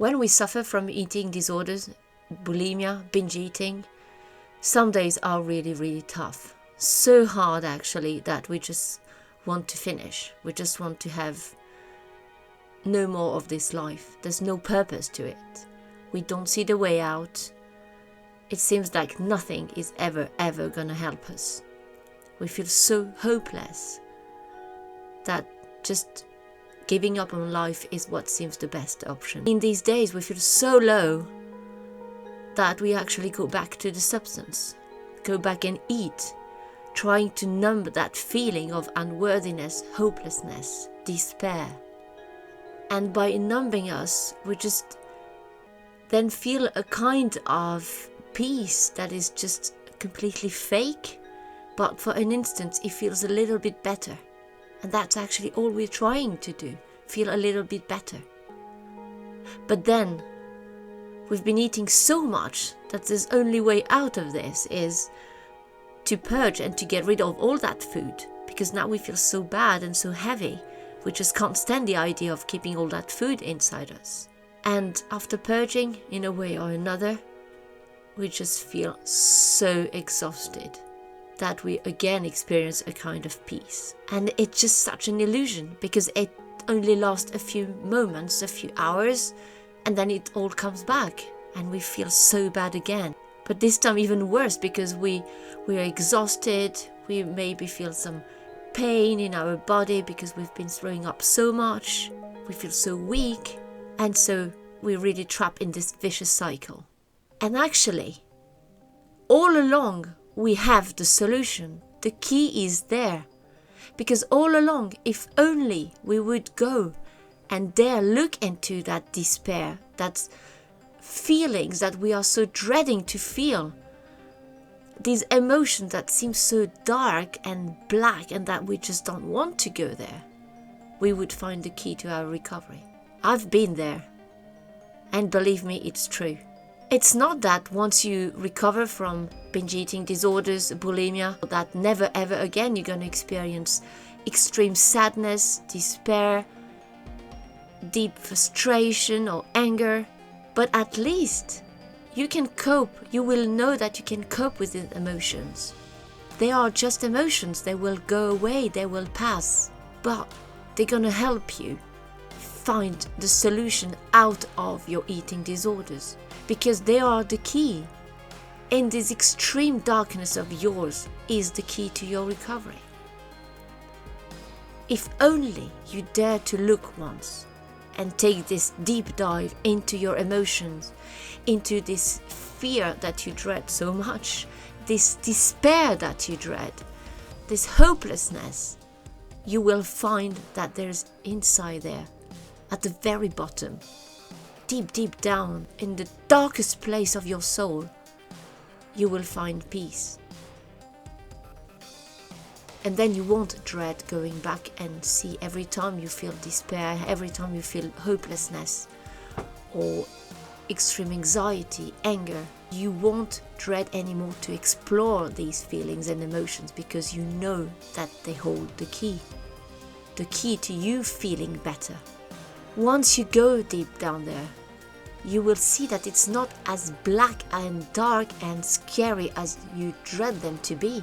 When we suffer from eating disorders, bulimia, binge eating, some days are really, really tough. So hard actually that we just want to finish. We just want to have no more of this life. There's no purpose to it. We don't see the way out. It seems like nothing is ever gonna help us. We feel so hopeless that just giving up on life is what seems the best option. In these days we feel so low that we actually go back to the substance, go back and eat, trying to numb that feeling of unworthiness, hopelessness, despair. And by numbing us, we just then feel a kind of peace that is just completely fake, but for an instant it feels a little bit better. And that's actually all we're trying to do, feel a little bit better. But then we've been eating so much that the only way out of this is to purge and to get rid of all that food, because now we feel so bad and so heavy. We just can't stand the idea of keeping all that food inside us. And after purging, in a way or another, we just feel so exhausted that we again experience a kind of peace. And it's just such an illusion, because it only lasts a few moments, a few hours, and then it all comes back and we feel so bad again. But this time even worse, because we are exhausted, we maybe feel some pain in our body because we've been throwing up so much, we feel so weak, and so we're really trapped in this vicious cycle. And actually, all along we have the solution. The key is there. Because all along, if only we would go and dare look into that despair, that feelings that we are so dreading to feel, these emotions that seem so dark and black and that we just don't want to go there, we would find the key to our recovery. I've been there, and believe me, it's true. It's not that once you recover from binge eating disorders, bulimia, that never ever again you're going to experience extreme sadness, despair, deep frustration or anger. But at least you can cope. You will know that you can cope with the emotions. They are just emotions. They will go away. They will pass. But they're going to help you find the solution out of your eating disorders, because they are the key. In this extreme darkness of yours is the key to your recovery. If only you dare to look once and take this deep dive into your emotions, into this fear that you dread so much, this despair that you dread, this hopelessness, you will find that there's inside there, at the very bottom, deep down, in the darkest place of your soul, you will find peace. And then you won't dread going back and see every time you feel despair, every time you feel hopelessness or extreme anxiety, anger. You won't dread anymore to explore these feelings and emotions, because you know that they hold the key to you feeling better. Once you go deep down there, you will see that it's not as black and dark and scary as you dread them to be.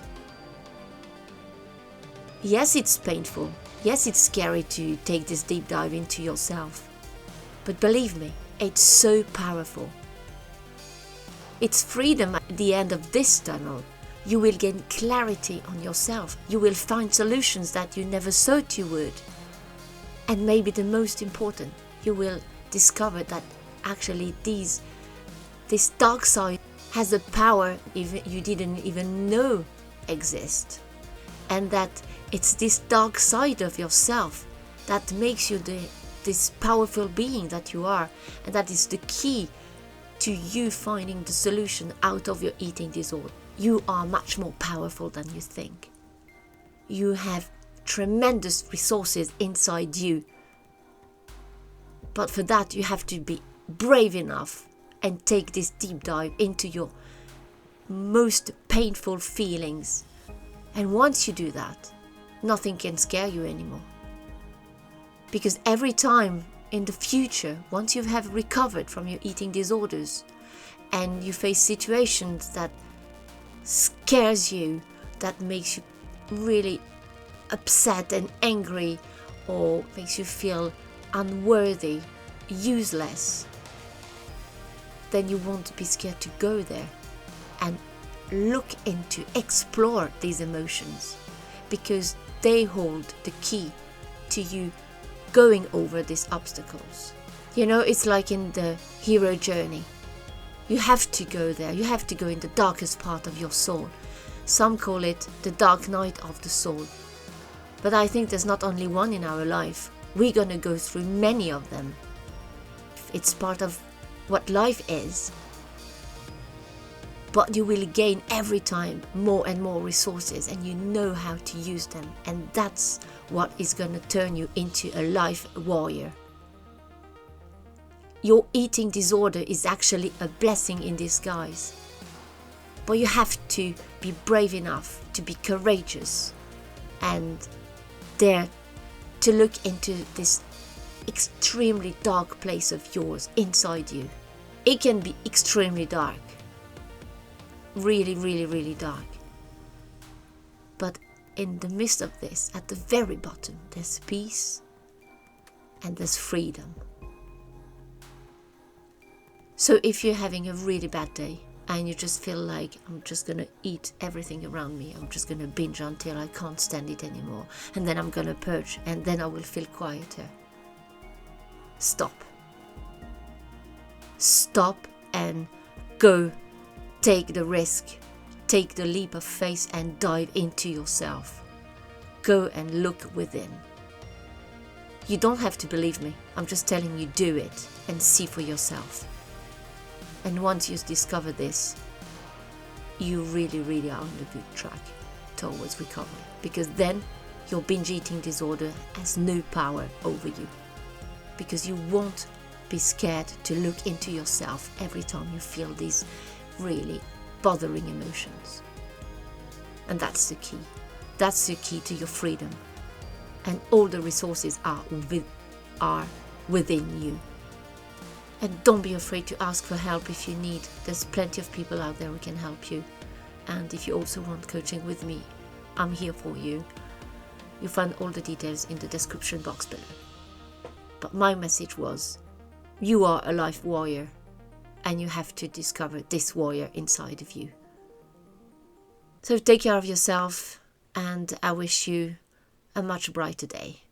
Yes, it's painful. Yes, it's scary to take this deep dive into yourself. But believe me, it's so powerful. It's freedom at the end of this tunnel. You will gain clarity on yourself. You will find solutions that you never thought you would. And maybe the most important, you will discover that actually this dark side has a power you didn't even know exist. And that it's this dark side of yourself that makes you this powerful being that you are. And that is the key to you finding the solution out of your eating disorder. You are much more powerful than you think. You have tremendous resources inside you. But for that, you have to be brave enough and take this deep dive into your most painful feelings. And once you do that, nothing can scare you anymore. Because every time in the future, once you have recovered from your eating disorders and you face situations that scares you, that makes you really upset and angry, or makes you feel unworthy, useless, then you won't be scared to go there and explore these emotions, because they hold the key to you going over these obstacles. You know, it's like in the hero journey. You have to go there. You have to go in the darkest part of your soul. Some call it the dark night of the soul. But I think there's not only one in our life. We're gonna go through many of them. It's part of what life is. But you will gain every time more and more resources, and you know how to use them. And that's what is going to turn you into a life warrior. Your eating disorder is actually a blessing in disguise. But you have to be brave enough to be courageous and dare to look into this extremely dark place of yours inside you. It can be extremely dark. Really, really, really dark. But in the midst of this, at the very bottom, there's peace and there's freedom. So if you're having a really bad day and you just feel like, I'm just gonna eat everything around me, I'm just gonna binge until I can't stand it anymore, and then I'm gonna purge, and then I will feel quieter. Stop. Stop and go. Take the risk, take the leap of faith and dive into yourself. Go and look within. You don't have to believe me. I'm just telling you, do it and see for yourself. And once you discover this, you really, really are on a good track towards recovery. Because then your binge eating disorder has no power over you. Because you won't be scared to look into yourself every time you feel these really bothering emotions. And that's the key. That's the key to your freedom. And all the resources are within you. And don't be afraid to ask for help if you need. There's plenty of people out there who can help you. And if you also want coaching with me, I'm here for you. You'll find all the details in the description box below. But my message was, you are a life warrior. And you have to discover this warrior inside of you. So take care of yourself, and I wish you a much brighter day.